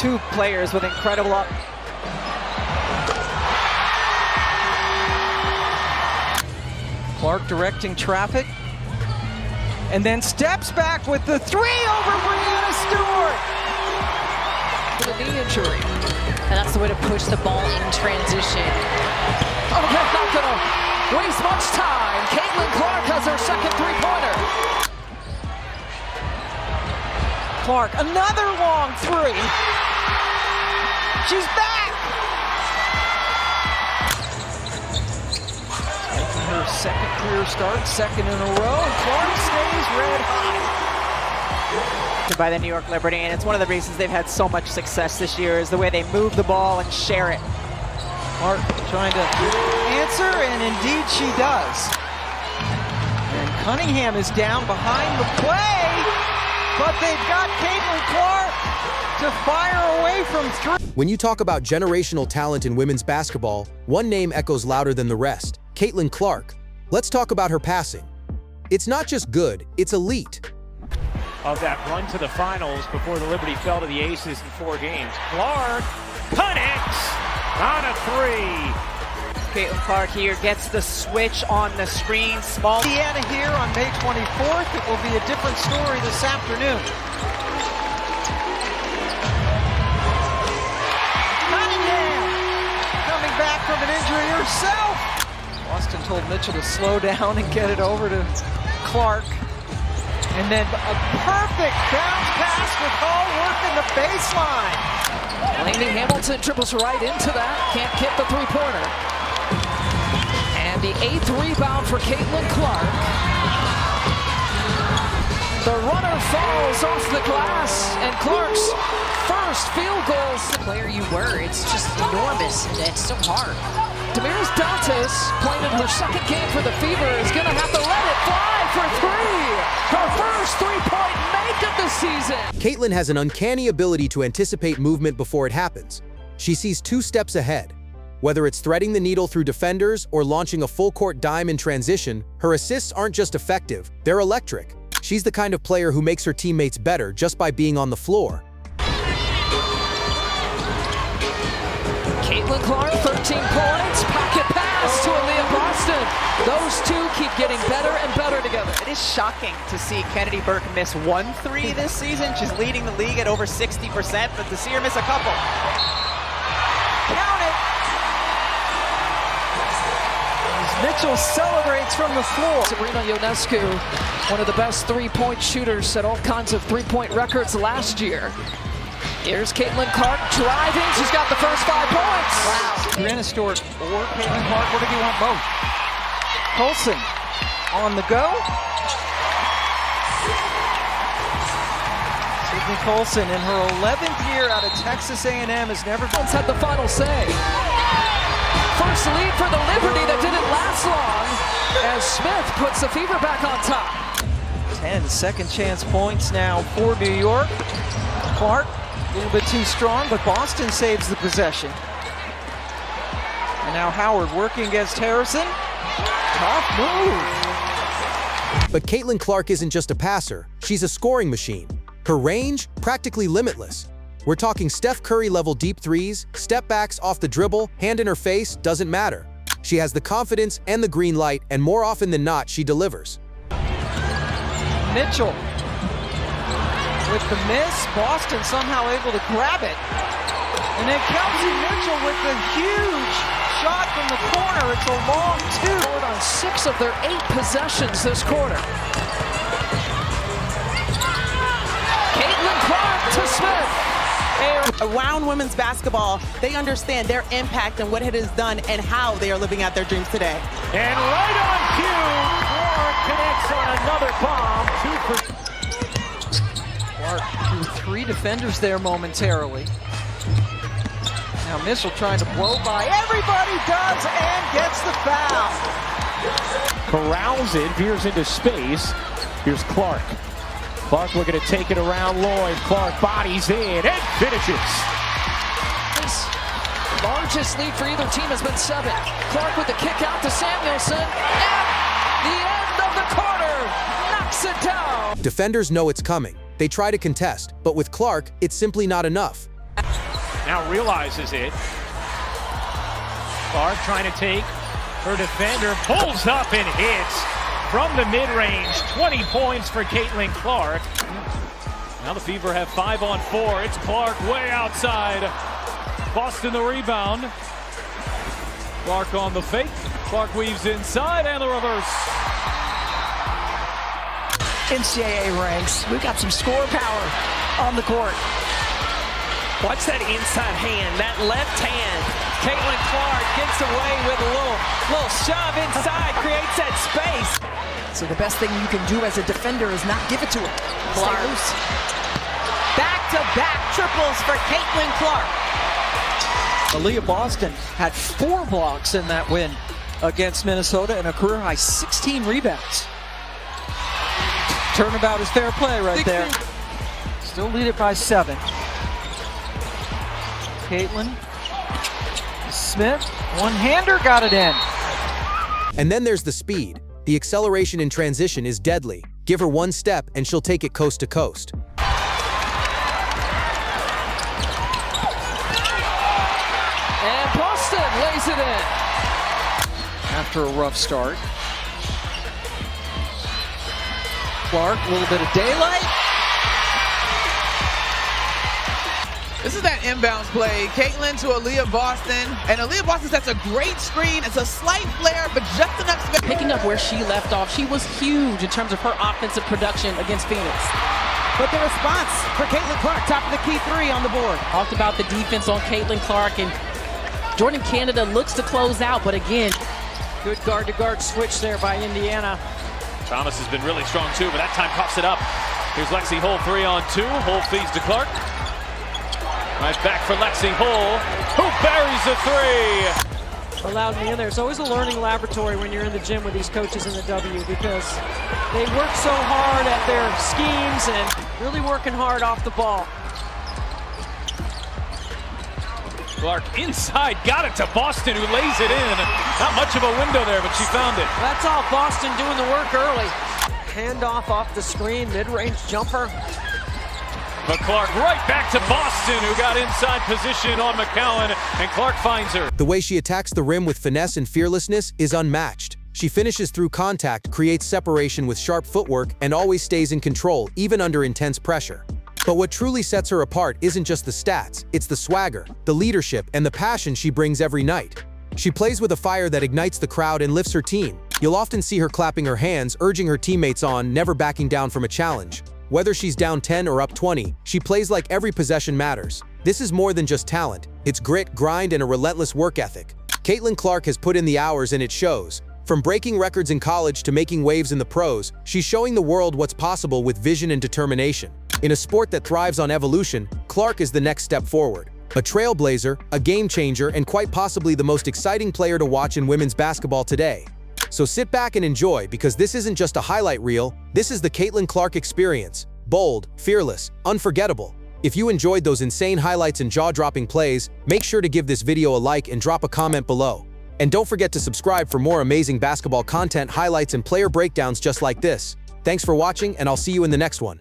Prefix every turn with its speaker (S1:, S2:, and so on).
S1: two players with incredible Clark directing traffic, and then steps back with the three over Breanna Stewart.
S2: The knee injury, and that's the way to push the ball in transition. Oh, that's not gonna waste much time. Caitlin Clark has her second three-pointer.
S1: Clark, another long three. She's back. Making her second career start, second in a row, and Clark stays red hot. By the New York Liberty, and it's one of the reasons they've had so much success this year is the way they move the ball and share it. Clark trying to answer, and indeed she does. And Cunningham is down behind the play, but they've got Caitlin Clark to fire away from three.
S3: When you talk about generational talent in women's basketball, one name echoes louder than the rest: Caitlin Clark. Let's talk about her passing. It's not just good, it's elite.
S4: Of that run to the finals before the Liberty fell to the Aces in 4 games. Clark connects on a three.
S1: Caitlin Clark here gets the switch on the screen. Small Indiana here on May 24th. It will be a different story this afternoon. Cunningham coming back from an injury herself. Boston told Mitchell to slow down and get it over to Clark. And then a perfect bounce pass with Hall working the baseline.
S2: Lainey Hamilton dribbles right into that. Can't get the three-pointer. And the 8th rebound for Caitlin Clark. The runner falls off the glass, and Clark's first field goal.
S5: The player you were, it's just enormous, and it's so hard.
S2: Damaris Dantas, playing in her second game for the Fever, is going to have to let it fly for three. Her first three-point make of the season.
S3: Caitlin has an uncanny ability to anticipate movement before it happens. She sees 2 steps ahead. Whether it's threading the needle through defenders or launching a full-court dime in transition, her assists aren't just effective, they're electric. She's the kind of player who makes her teammates better just by being on the floor.
S2: Caitlin Clark, 13 points, pocket pass to Aaliyah Boston. Those two keep getting better and better together.
S1: It is shocking to see Kennedy Burke miss 1 3 this season. She's leading the league at over 60%, but to see her miss a couple. Count it! As Mitchell celebrates from the floor.
S2: Sabrina Ionescu, one of the best three-point shooters, set all kinds of three-point records last year. Here's Caitlin Clark driving. She's got the first 5 points.
S1: Wow. Breanna Stewart or Caitlin Clark. What if you want both? Colson on the go. Sydney Colson in her 11th year out of Texas A&M has never
S2: had the final say. First lead for the Liberty that didn't last long as Smith puts the Fever back on top.
S1: 10 second chance points now for New York. Clark a little bit too strong, but Boston saves the possession. And now Howard working against Harrison. Tough move.
S3: But Caitlin Clark isn't just a passer, she's a scoring machine. Her range, practically limitless. We're talking Steph Curry-level deep threes, step backs off the dribble, hand in her face, doesn't matter. She has the confidence and the green light, and more often than not, she delivers.
S1: Mitchell with the miss. Boston somehow able to grab it. And then Kelsey Mitchell with the huge shot from the corner. It's a long 2.
S2: Scored on 6 of their 8 possessions this quarter. Caitlin Clark to Smith.
S6: Around women's basketball, they understand their impact and what it has done and how they are living out their dreams today.
S4: And right on cue, Clark connects on another bomb. 2 for...
S1: Clark threw 3 defenders there momentarily. Now Mitchell trying to blow by. Everybody does and gets the foul.
S4: Corrals it, veers into space. Here's Clark. Clark looking to take it around Lloyd. Clark bodies in and finishes.
S2: His largest lead for either team has been 7. Clark with the kick out to Samuelson. At the end of the quarter, knocks it down.
S3: Defenders know it's coming. They try to contest, but with Clark, it's simply not enough.
S4: Now realizes it. Clark trying to take her defender, pulls up and hits from the mid-range. 20 points for Caitlin Clark.
S7: Now the Fever have 5 on 4. It's Clark way outside. Boston the rebound. Clark on the fake. Clark weaves inside and the reverse.
S1: NCAA ranks. We've got some score power on the court.
S8: Watch that inside hand, that left hand. Caitlin Clark gets away with a little shove inside, creates that space.
S1: So the best thing you can do as a defender is not give it to her. Stay loose.
S6: Back-to-back triples for Caitlin Clark.
S9: Aaliyah Boston had 4 blocks in that win against Minnesota and a career high 16 rebounds. Turnabout is fair play right there. Still lead it by 7. Caitlin Smith, one-hander, got it in.
S3: And then there's the speed. The acceleration in transition is deadly. Give her one step and she'll take it coast to coast.
S2: And Boston lays it in.
S9: After a rough start. Clark, a little bit of daylight.
S6: This is that inbounds play. Caitlin to Aaliyah Boston. And Aaliyah Boston sets a great screen. It's a slight flare, but just enough space.
S2: Picking up where she left off, she was huge in terms of her offensive production against Phoenix.
S6: But the response for Caitlin Clark, top of the key 3 on the board.
S2: Talked about the defense on Caitlin Clark, and Jordan Canada looks to close out, but again,
S9: Good guard-to-guard switch there by Indiana.
S7: Thomas has been really strong too, but that time pops it up. Here's Lexi Hull 3 on 2. Hull feeds to Clark. Right back for Lexi Hull, who buries a 3.
S9: Allowed me in there. It's always a learning laboratory when you're in the gym with these coaches in the W, because they work so hard at their schemes and really working hard off the ball.
S7: Clark inside, got it to Boston, who lays it in. Not much of a window there, but she found it.
S9: That's all Boston doing the work early. Handoff off the screen, mid-range jumper.
S7: But Clark right back to Boston, who got inside position on McCowan, and Clark finds her.
S3: The way she attacks the rim with finesse and fearlessness is unmatched. She finishes through contact, creates separation with sharp footwork, and always stays in control, even under intense pressure. But what truly sets her apart isn't just the stats, it's the swagger, the leadership, and the passion she brings every night. She plays with a fire that ignites the crowd and lifts her team. You'll often see her clapping her hands, urging her teammates on, never backing down from a challenge. Whether she's down 10 or up 20, she plays like every possession matters. This is more than just talent. It's grit, grind, and a relentless work ethic. Caitlin Clark has put in the hours and it shows. From breaking records in college to making waves in the pros, she's showing the world what's possible with vision and determination. In a sport that thrives on evolution, Clark is the next step forward. A trailblazer, a game changer, and quite possibly the most exciting player to watch in women's basketball today. So sit back and enjoy, because this isn't just a highlight reel, this is the Caitlin Clark experience. Bold, fearless, unforgettable. If you enjoyed those insane highlights and jaw-dropping plays, make sure to give this video a like and drop a comment below. And don't forget to subscribe for more amazing basketball content, highlights, and player breakdowns just like this. Thanks for watching, and I'll see you in the next one.